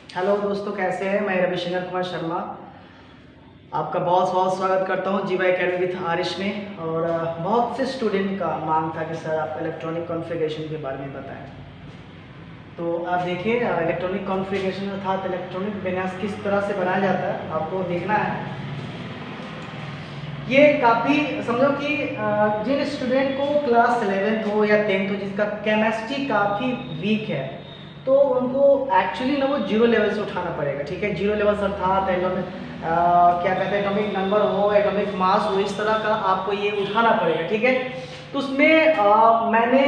Hello दोस्तों, कैसे हैं? मैं रविशंकर कुमार शर्मा आपका बहुत बहुत स्वागत करता हूं जीवा एकेडमी विथ आरिश में। और बहुत से स्टूडेंट का मांग था कि सर आप इलेक्ट्रॉनिक कॉन्फ़िगरेशन के बारे में बताएं। तो आप देखिए, इलेक्ट्रॉनिक कॉन्फ़िगरेशन अर्थात इलेक्ट्रॉनिक विन्यास किस तरह से बनाया जाता है आपको देखना है। ये काफ़ी समझो कि जिन स्टूडेंट को क्लास 11th हो या 10th हो जिसका केमिस्ट्री काफ़ी वीक है, तो उनको एक्चुअली ना वो जीरो लेवल से उठाना पड़ेगा। ठीक है, जीरो लेवल अर्थात क्या कहते हैं, एटॉमिक नंबर हो, एटॉमिक मास हो, इस तरह का आपको ये उठाना पड़ेगा। ठीक है, तो उसमें मैंने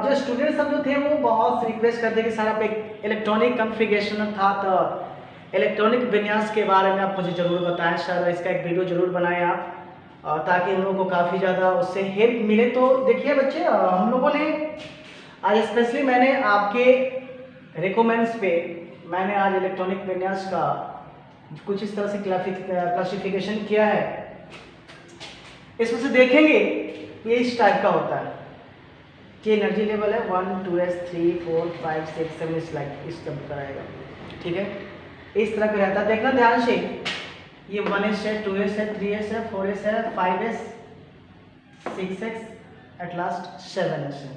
जो स्टूडेंट सब जो थे वो बहुत रिक्वेस्ट करते कि सर आप एक इलेक्ट्रॉनिक कॉन्फ़िगरेशन अर्थात इलेक्ट्रॉनिक विन्यास के बारे में आप मुझे ज़रूर बताएं सर, इसका एक वीडियो ज़रूर बनाएं आप, ताकि हम लोगों को काफ़ी ज़्यादा उससे हेल्प मिले। तो देखिए बच्चे, हम लोगों ने आज स्पेशली मैंने आपके रिकमेंड्स पे मैंने आज इलेक्ट्रॉनिक विन्यास का कुछ इस तरह से क्लासिफिकेशन किया है। इसमें से देखेंगे ये इस टाइप का होता है कि एनर्जी लेवल है 1 2s 3 4 5 6 7 इस लाइक इस टाइप का रहेगा। ठीक है, इस तरह का रहता है, देखना ध्यान से। ये 1s है, 2s है, 3s है, 4s है, 5s 6s at last 7s है,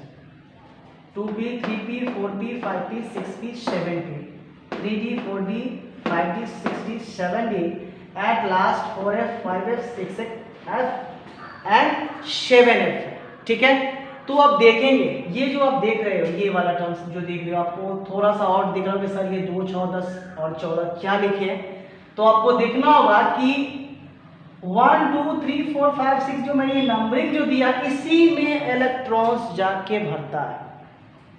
2p 3p 4p 5p 6p 7p 3d 4d 5d 6d 7d at last 4f 5f 6f and 7f। ठीक है, तो आप देखेंगे ये जो आप देख रहे हो, ये वाला टर्म्स जो देख रहे हो, आपको थोड़ा सा और दिख रहा होगा सर ये 2 6 10 और 14 क्या लिखे हैं। तो आपको देखना होगा कि 1 2 3 4 5 6 जो मैंने ये नंबरिंग जो दिया, इसी में इलेक्ट्रॉन्स जाके भरता है।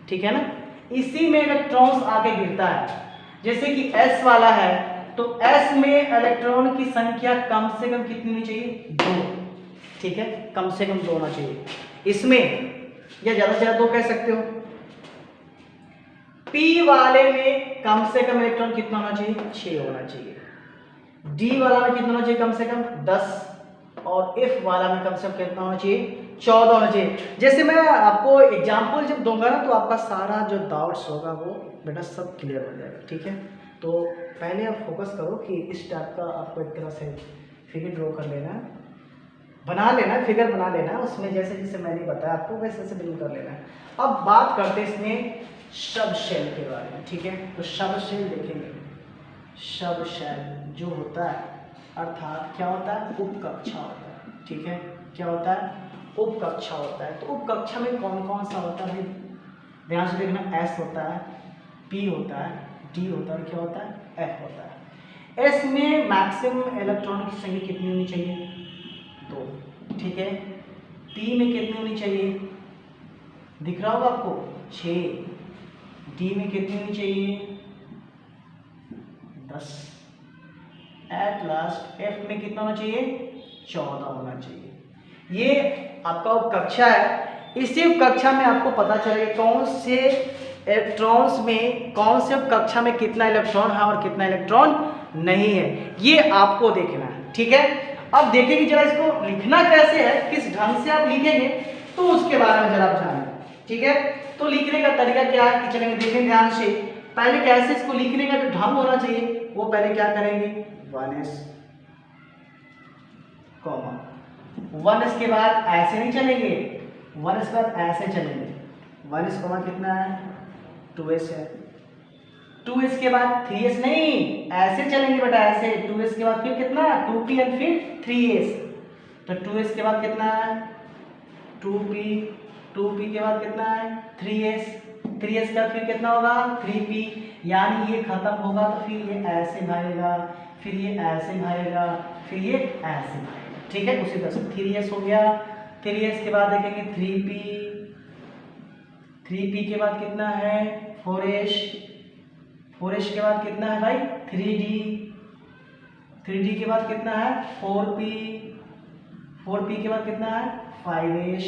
ठीक है ना, इसी में इलेक्ट्रॉन्स आके गिरता है। जैसे कि S वाला है तो S में इलेक्ट्रॉन की संख्या कम से कम कितनी होनी चाहिए? 2। ठीक है, कम से कम 2 होना चाहिए इसमें, या ज्यादा से ज्यादा 2 कह सकते हो। P वाले में कम से कम इलेक्ट्रॉन कितना होना चाहिए? 6 होना चाहिए। D वाला में कितना होना चाहिए? कम से कम 10। और F वाला में कम से कम कितना होना चाहिए? 14 होना चाहिए। जैसे मैं आपको एग्जाम्पल जब दूंगा ना, तो आपका सारा जो डाउट्स होगा वो बेटा सब क्लियर हो जाएगा। ठीक है, तो पहले आप फोकस करो कि इस टाइप का आपको एक तरह से फिगर ड्रॉ कर लेना है, बना लेना है, फिगर बना लेना है, उसमें जैसे जैसे मैंने बताया आपको वैसे वैसे बिल्कुल कर लेना है। अब बात करते हैं इसमें सब शेल के बारे में। ठीक है, तो सब शेल देखेंगे। सब शेल जो होता है अर्थात क्या होता है? उपकक्षा होता है। ठीक है, क्या होता है? उपकक्षा होता है। तो उपकक्षा में कौन कौन सा होता है ध्यान से देखना। S होता है, P होता है, D होता है, क्या होता है? F होता है। S में मैक्सिमम इलेक्ट्रॉन की संख्या कितनी होनी चाहिए? 2। ठीक है, P में कितनी होनी चाहिए? दिख रहा होगा आपको 6। D में कितनी होनी चाहिए? 10। एट लास्ट F में कितना होना चाहिए? 14 होना चाहिए। ये आपका उपकक्षा है। इसी उपकक्षा में आपको पता चलेगा कौन से इलेक्ट्रॉन्स में, कौन से उपकक्षा में कितना इलेक्ट्रॉन है और कितना इलेक्ट्रॉन नहीं है, ये आपको देखना है। ठीक है, अब देखेंगे जरा इसको लिखना कैसे है, किस ढंग से आप लिखेंगे, तो उसके बारे में जरा आप जानेंगे। ठीक है, तो लिखने का तरीका क्या है कि चलेंगे देखें ध्यान से। पहले कैसे इसको लिखने का जो ढंग होना चाहिए वो पहले क्या करेंगे? 1s कॉमा 1s के बाद ऐसे नहीं चलेंगे, 1s के बाद ऐसे चलेंगे। 1s कॉमा कितना है? 2s है। 2s के बाद 3s नहीं, ऐसे चलेंगे बेटा, ऐसे। 2s के बाद फिर कितना? 2p और फिर 3s। तो 2s के बाद कितना है? 2p। 2p के बाद कितना है? 3s। 3s का फिर कितना होगा? 3p। यानी ये खत्म होगा तो फिर ये ऐसे भागेगा, फिर ये ऐसे भागेगा, फिर ये ऐसे भागेगा। ठीक है, उसी तरह से 3s हो गया। 3s के बाद देखेंगे 3p। 3p के बाद कितना है? 4s। 4s के बाद कितना है भाई? 3d। 3d के बाद कितना है? 4p। 4p के बाद कितना है? 5s।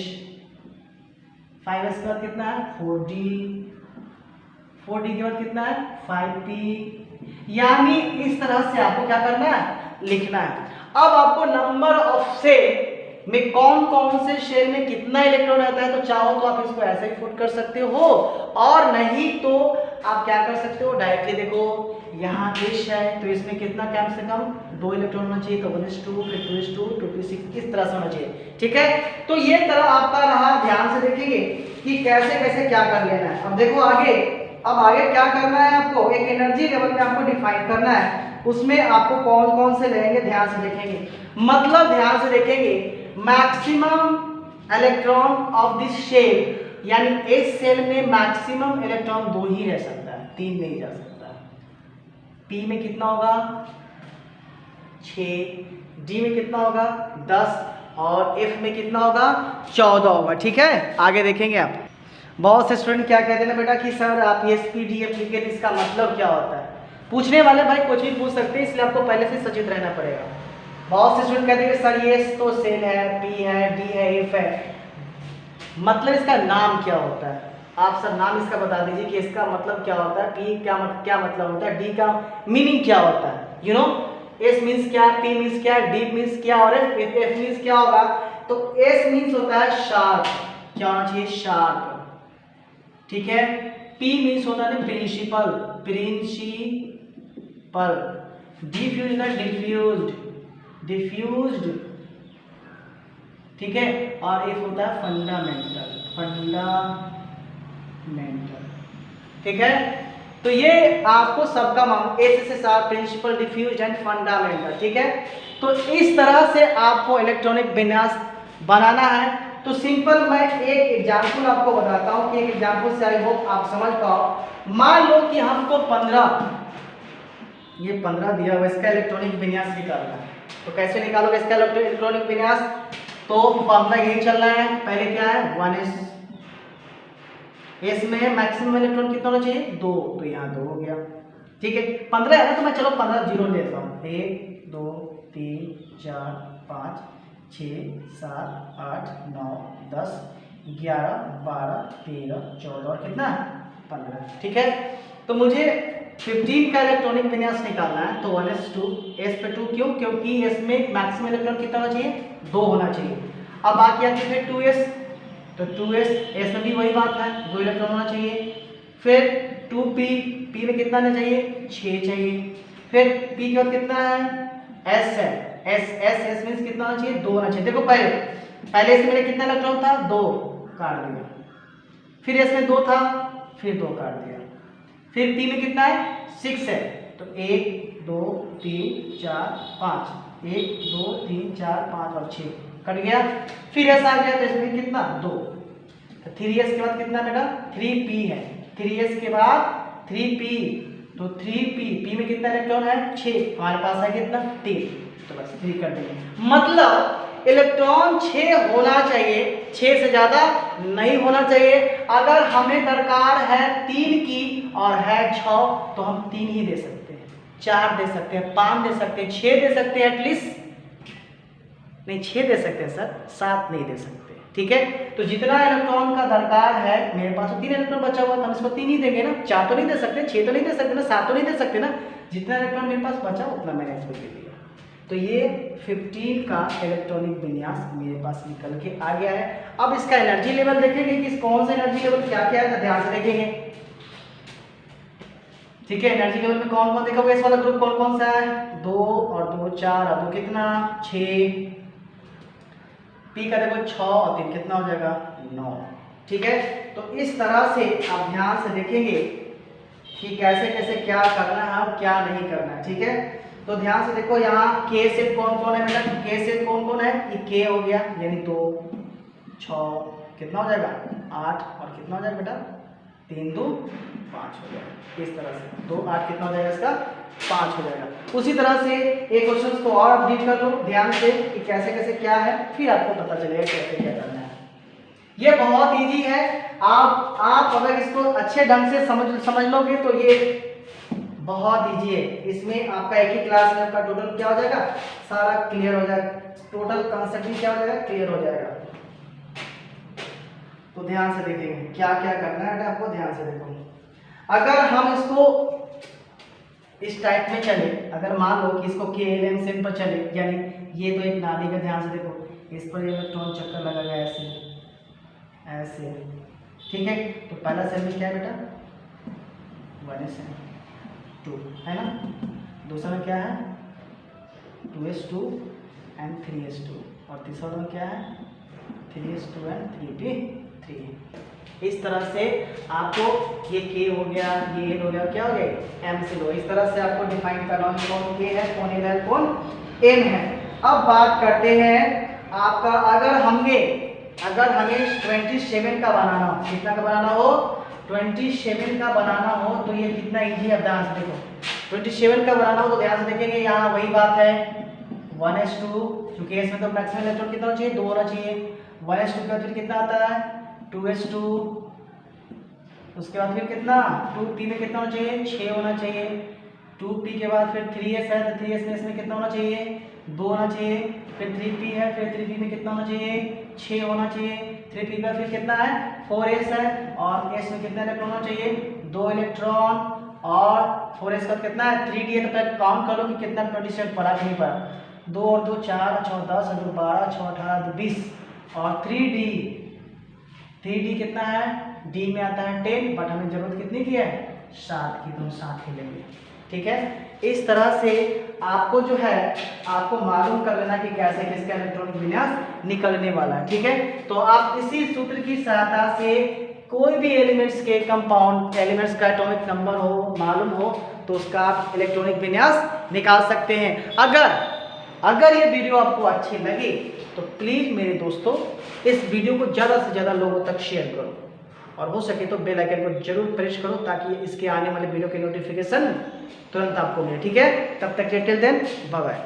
5s के बाद कितना है? 4d। 4d के बाद कितना है? 5p। यानी इस तरह से आपको क्या करना है? लिखना है। अब आपको नंबर ऑफ शेल में कौन कौन से शेल में कितना इलेक्ट्रॉन रहता है, तो चाहो तो आप इसको ऐसे ही पुट कर सकते हो, और नहीं तो आप क्या कर सकते हो, डायरेक्टली देखो यहाँ एस है तो इसमें कितना कम से कम 2 इलेक्ट्रॉन होना चाहिए, तो 1s2 फिर 2s2 2p6 इस तरह से होना चाहिए। ठीक है, तो ये तरह आपका रहा, ध्यान से देखेंगे कि कैसे कैसे क्या कर लेना है। अब देखो आगे, अब आगे क्या करना है आपको, एक एनर्जी लेवल में आपको डिफाइन करना है, उसमें आपको कौन कौन से लेंगे ध्यान से देखेंगे। मतलब ध्यान से देखेंगे, maximum electron of this shell, यानी इस सेल में मैक्सिमम इलेक्ट्रॉन 2 ही रह सकता है, 3 नहीं जा सकता। पी में कितना होगा 6, डी में कितना होगा 10 और एफ में कितना होगा 14 होगा। ठीक है, आगे देखेंगे आप। बहुत से स्टूडेंट क्या कहते हैं ना बेटा कि सर आप एसपीडी एप्लीकेट इसका मतलब क्या होता है, पूछने वाले भाई कुछ भी पूछ सकते हैं, इसलिए आपको पहले से सचेत रहना पड़ेगा। बहुत से स्टूडेंट कहते हैं कि सर ये तो सेल है, पी है, डी है, एफ है, मतलब इसका नाम क्या होता है, आप सब नाम इसका बता दीजिए कि इसका मतलब क्या होता है, पी क्या मतलब होता है, डी का मीनिंग क्या होता है, यू नो, एस मीन्स क्या, पी मीन्स क्या, डी मीन्स क्या और एफ मीन्स क्या होगा। तो एस मीन्स होता है शार्प, क्या होना चाहिए शार्प। ठीक है, पी मीन्स होता है प्रिंसिपल, प्रिंसिपल, डिफ्यूज ना डिफ्यूज्ड, ठीक है, और एफ होता है फंडामेंटल, ठीक है। तो ये आपको सबका मालूम, SSR principle, diffuse and fundamental. ठीक है, तो इस तरह से आपको इलेक्ट्रॉनिक विन्यास बनाना है। तो सिंपल मैं एक एग्जांपल आपको बताता हूं कि एक एग्जांपल से आई होप आप समझ पाओ। मान लो कि हमको 15 दिया हुआ, इसका इलेक्ट्रॉनिक विन्यास निकालना है। तो कैसे निकालोगे इसका इलेक्ट्रॉनिक विन्यास, तो फॉर्मूला यही चल रहा है, पहले क्या है 1s, एस में मैक्सिमम इलेक्ट्रॉन कितना होना चाहिए 2, तो यहाँ 2 हो गया। ठीक है, 15 है ना, तो मैं चलो 15 जीरो लेता हूँ, 1 2 3 4 5 6 7 8 9 10 11 12 13 14 और कितना 15। ठीक है, तो मुझे 15 का इलेक्ट्रॉनिक विन्यास निकालना है। तो 1s2, एस पे 2 क्यों, क्योंकि इसमें मैक्सिमम इलेक्ट्रॉन कितना होना चाहिए 2 होना चाहिए। अब बाकी आती है फिर 2s, तो 2s, एस में भी वही बात है 2 इलेक्ट्रॉन होना चाहिए। फिर 2p, p में कितना आना चाहिए 6 चाहिए। फिर p के बाद कितना है s है, s मींस कितना होना चाहिए 2 होना चाहिए। देखो पहले इसमें मेरे कितना इलेक्ट्रॉन था 2, काट दिया। फिर s में 2 था, फिर 2 काट दिया। फिर p में कितना है 6 है, तो 1 2 3 4 5, 1 2 3 4 5 और 6 कट गया। फिर s आ गया, तो इसमें कितना 2, तो 3s के बाद कितना बेटा 3p है, 3s के बाद 3p, तो 3p, p में कितना इलेक्ट्रॉन है 6, हमारे पास है कितना 3, तो बस 3 कर देंगे। मतलब इलेक्ट्रॉन 6 होना चाहिए, 6 से ज्यादा नहीं होना चाहिए। अगर हमें दरकार है 3 की और है 6, तो हम 3 ही दे सकते हैं, 4 दे सकते हैं, 5 दे सकते हैं, 6 दे सकते हैं, एटलीस्ट नहीं 6 दे सकते हैं सर, 7 नहीं दे सकते। ठीक है, तो जितना इलेक्ट्रॉन का दरकार है, मेरे पास तो 3 इलेक्ट्रॉन बचा हुआ, तो हम इसको 3 ही देंगे ना, 4 तो नहीं दे सकते, 6 तो नहीं दे सकते ना, 7 तो नहीं दे सकते ना, जितना इलेक्ट्रॉन मेरे पास बचा उतना मैंने इसको दे दिया। तो ये 15 का इलेक्ट्रॉनिक विन्यास मेरे पास निकल के आ गया है। अब इसका एनर्जी लेवल देखेंगे कि कौन सा एनर्जी लेवल क्या क्या है, ध्यान से देखेंगे। ठीक है, एनर्जी लेवल में कौन कौन देखोगे, इस वाला ग्रुप कौन कौन सा है 2 और 2 4 और 2 कितना 6, पी का देखो 6 और 3 कितना हो जाएगा 9। ठीक है, तो इस तरह से आप ध्यान से देखेंगे कि कैसे कैसे क्या करना है और क्या नहीं करना है। ठीक है, तो ध्यान से देखो, यहाँ k सेट कौन कौन है बेटा, k सेट कौन कौन है, ये k हो गया, यानी 2 6 कितना हो जाएगा 8 और कितना हो जाएगा बेटा 3 2 5 हो जाएगा। इस तरह से 2 8 कितना हो जाएगा इसका 5 हो जाएगा। उसी तरह से एक क्वेश्चन को और अपडेट कर लो ध्यान से कि कैसे कैसे क्या है, फिर आपको पता चलेगा कैसे क्या करना है। ये बहुत इजी है, आप अगर इसको अच्छे ढंग से समझ लोगे तो ये बहुत इजी है। इसमें आपका एक ही क्लास में आपका टोटल क्या हो जाएगा सारा क्लियर हो जाएगा, टोटल कंसेप्ट भी क्या हो जाएगा क्लियर हो जाएगा। तो ध्यान से देखेंगे क्या क्या करना है आपको, ध्यान से देखो। अगर हम इसको इस टाइप में चले, अगर मान लो कि इसको KLM सेल पर चले, यानी ये तो एक नाली का, ध्यान से देखो इस पर इलेक्ट्रॉन चक्कर लगा गया ऐसे ऐसे। ठीक है, तो पहला सेल में क्या है बेटा 1s है, 2 है ना। दूसरा में क्या है 2s2 एंड 3s2 और तीसरा में क्या है 3s2 एंड 3p3। इस तरह से आपको ये k हो गया, ये n हो गया, क्या हो गया m से लो। इस तरह से आपको डिफाइन करना है कौन k है, कौन n है, कौन m है। अब बात करते हैं आपका, अगर हमें 27 का बनाना हो, कितना का बनाना हो 27 का बनाना हो तो ये कितना इजी है, ध्यान से देखो। 27 का बनाना हो तो ध्यान से देखेंगे, यहाँ वही बात है 1s2, क्योंकि इसमें तो मैक्सिमम इलेक्ट्रॉन कितना होना चाहिए 2 होना चाहिए। 1s2 का फिर कितना आता है 2s2, उसके बाद फिर कितना 2p में कितना होना चाहिए 6 होना चाहिए। 2p के बाद फिर 3s है तो 3s में इसमें कितना होना चाहिए 2 होना चाहिए। फिर 3p है, फिर 3p में कितना होना चाहिए 6 होना चाहिए। 3p का फिर कितना है 4s है और s में कितना इलेक्ट्रॉन होना चाहिए 2 इलेक्ट्रॉन और 4s का कितना है 3d है। तो पहले काउंट करो कि कितना 27 पड़ा कि नहीं पड़ा। 2 और 2 4, 6 10, 12, 6 18, 20 और 3d कितना है d में आता है 10, बट हमें जरूरत कितनी की है 7 की, तो 7 ही लेंगे। ठीक है, इस तरह से आपको जो है आपको मालूम कर लेना कि कैसे किसका इलेक्ट्रॉनिक विन्यास निकलने वाला है। ठीक है, तो आप इसी सूत्र की सहायता से कोई भी एलिमेंट्स के कंपाउंड एलिमेंट्स का एटॉमिक नंबर हो मालूम हो तो उसका आप इलेक्ट्रॉनिक विन्यास निकाल सकते हैं। अगर ये वीडियो आपको अच्छी लगी तो प्लीज़ मेरे दोस्तों इस वीडियो को ज़्यादा से ज़्यादा लोगों तक शेयर करो और हो सके तो बेल आइकन को जरूर प्रेस करो ताकि इसके आने वाले वीडियो के नोटिफिकेशन तुरंत आपको मिले। ठीक है, तब तक टिल देन बाय बाय।